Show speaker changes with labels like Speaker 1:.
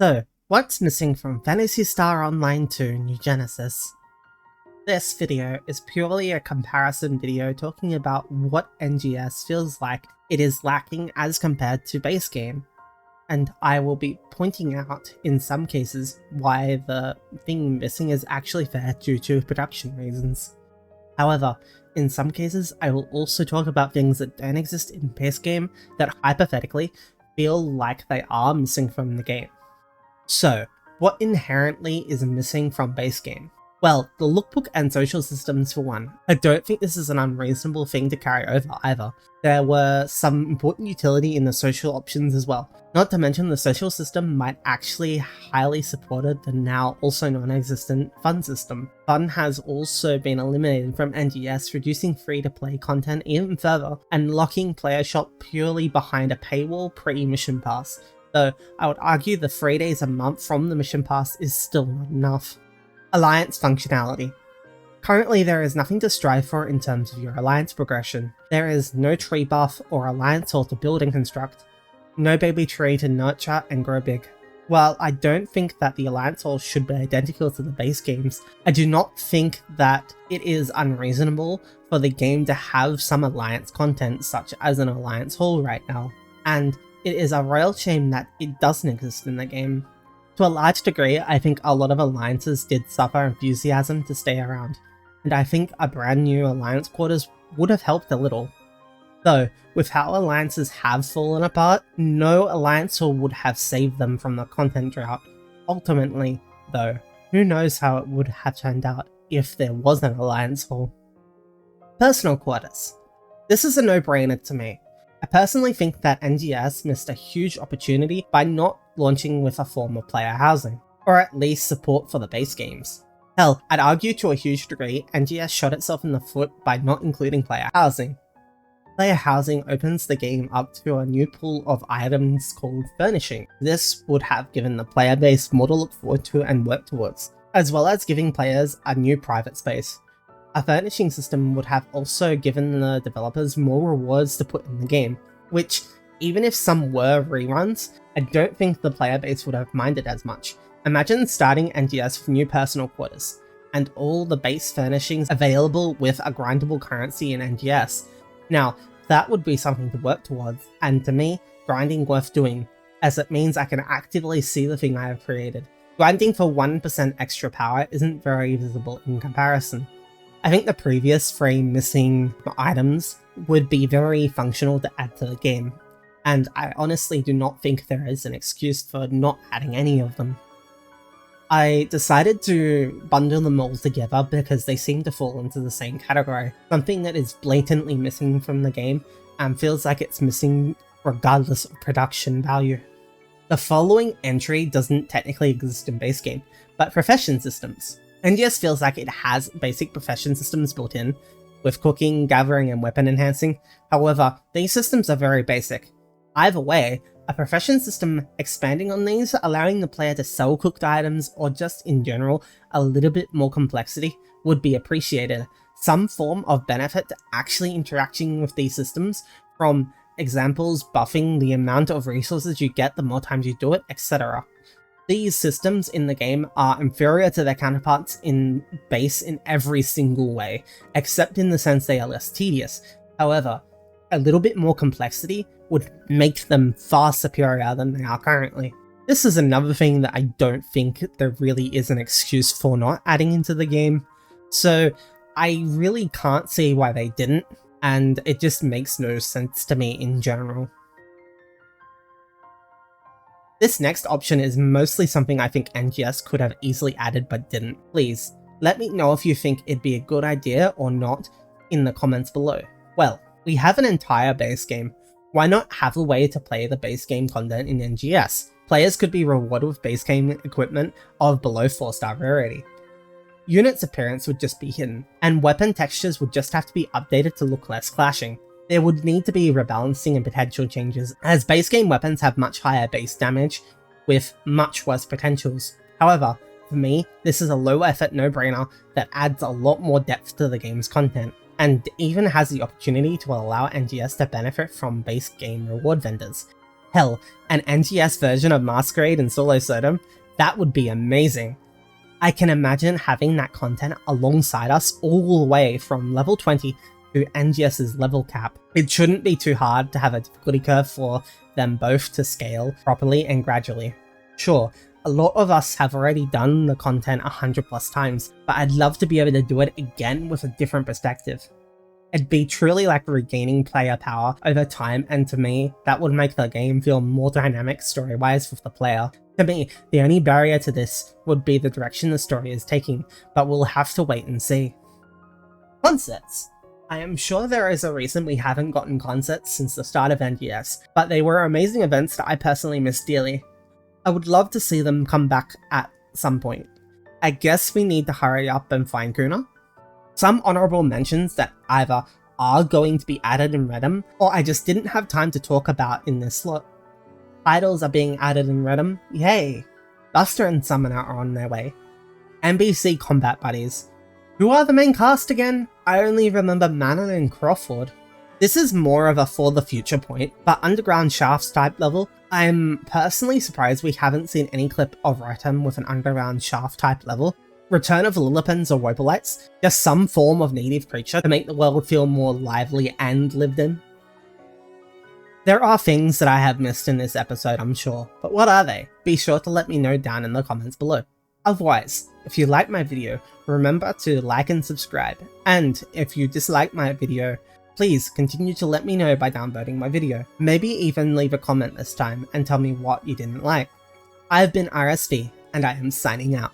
Speaker 1: So, what's missing from Phantasy Star Online 2 New Genesis? This video is purely a comparison video talking about what NGS feels like it is lacking as compared to base game, and I will be pointing out in some cases why the thing missing is actually fair due to production reasons. However, in some cases I will also talk about things that don't exist in base game that hypothetically feel like they are missing from the game. So, what inherently is missing from base game? Well, the lookbook and social systems for one. I don't think this is an unreasonable thing to carry over either. There were some important utility in the social options as well. Not to mention the social system might actually highly supported the now also non-existent fun system. Fun has also been eliminated from NGS, reducing free-to-play content even further and locking player shop purely behind a paywall pre-mission pass. Though I would argue the 3 days a month from the mission pass is still not enough. Alliance functionality. Currently there is nothing to strive for in terms of your alliance progression. There is no tree buff or alliance hall to build and construct. No baby tree to nurture and grow big. While I don't think that the alliance hall should be identical to the base games, I do not think that it is unreasonable for the game to have some alliance content such as an alliance hall right now. And it is a real shame that it doesn't exist in the game. To a large degree, I think a lot of alliances did suffer enthusiasm to stay around, and I think a brand new alliance quarters would have helped a little. Though, with how alliances have fallen apart, no alliance hall would have saved them from the content drought. Ultimately, though, who knows how it would have turned out if there was an alliance hall. Personal quarters. This is a no-brainer to me. I personally think that NGS missed a huge opportunity by not launching with a form of player housing, or at least support for the base games. Hell, I'd argue to a huge degree NGS shot itself in the foot by not including player housing. Player housing opens the game up to a new pool of items called furnishing. This would have given the player base more to look forward to and work towards, as well as giving players a new private space. A furnishing system would have also given the developers more rewards to put in the game, which, even if some were reruns, I don't think the player base would have minded as much. Imagine starting NGS with new personal quarters, and all the base furnishings available with a grindable currency in NGS. Now, that would be something to work towards, and to me, grinding worth doing, as it means I can actively see the thing I have created. Grinding for 1% extra power isn't very visible in comparison. I think the previous 3 missing items would be very functional to add to the game, and I honestly do not think there is an excuse for not adding any of them. I decided to bundle them all together because they seem to fall into the same category, something that is blatantly missing from the game and feels like it's missing regardless of production value. The following entry doesn't technically exist in base game, but profession systems. NGS feels like it has basic profession systems built in, with cooking, gathering, and weapon enhancing. However, these systems are very basic. Either way, a profession system expanding on these, allowing the player to sell cooked items, or just in general a little bit more complexity, would be appreciated. Some form of benefit to actually interacting with these systems, from examples buffing the amount of resources you get the more times you do it, etc. These systems in the game are inferior to their counterparts in base in every single way, except in the sense they are less tedious. However, a little bit more complexity would make them far superior than they are currently. This is another thing that I don't think there really is an excuse for not adding into the game, so I really can't see why they didn't, and it just makes no sense to me in general. This next option is mostly something I think NGS could have easily added but didn't. Please, let me know if you think it'd be a good idea or not in the comments below. Well, we have an entire base game. Why not have a way to play the base game content in NGS? Players could be rewarded with base game equipment of below 4-star rarity. Units' appearance would just be hidden, and weapon textures would just have to be updated to look less clashing. There would need to be rebalancing and potential changes, as base game weapons have much higher base damage, with much worse potentials. However, for me, this is a low effort no-brainer that adds a lot more depth to the game's content, and even has the opportunity to allow NGS to benefit from base game reward vendors. Hell, an NGS version of Masquerade and Solo Sodom? That would be amazing. I can imagine having that content alongside us all the way from level 20 to NGS's level cap. It shouldn't be too hard to have a difficulty curve for them both to scale properly and gradually. Sure, a lot of us have already done the content 100 plus times, but I'd love to be able to do it again with a different perspective. It'd be truly like regaining player power over time, and to me, that would make the game feel more dynamic story-wise with the player. To me, the only barrier to this would be the direction the story is taking, but we'll have to wait and see. Concerts. I am sure there is a reason we haven't gotten concerts since the start of NGS, but they were amazing events that I personally miss dearly. I would love to see them come back at some point. I guess we need to hurry up and find Kuna. Some honourable mentions that either are going to be added in Redem, or I just didn't have time to talk about in this slot. Titles are being added in Redem, yay! Buster and Summoner are on their way. NBC Combat Buddies. Who are the main cast again? I only remember Manon and Crawford. This is more of a for the future point, but Underground Shafts type level, I'm personally surprised we haven't seen any clip of Redem with an Underground Shaft type level. Return of Lillipens or Wopolites, just some form of native creature to make the world feel more lively and lived in. There are things that I have missed in this episode, I'm sure, but what are they? Be sure to let me know down in the comments below. Otherwise, if you like my video, remember to like and subscribe, and if you dislike my video, please continue to let me know by downvoting my video. Maybe even leave a comment this time and tell me what you didn't like. I've been RSV, and I am signing out.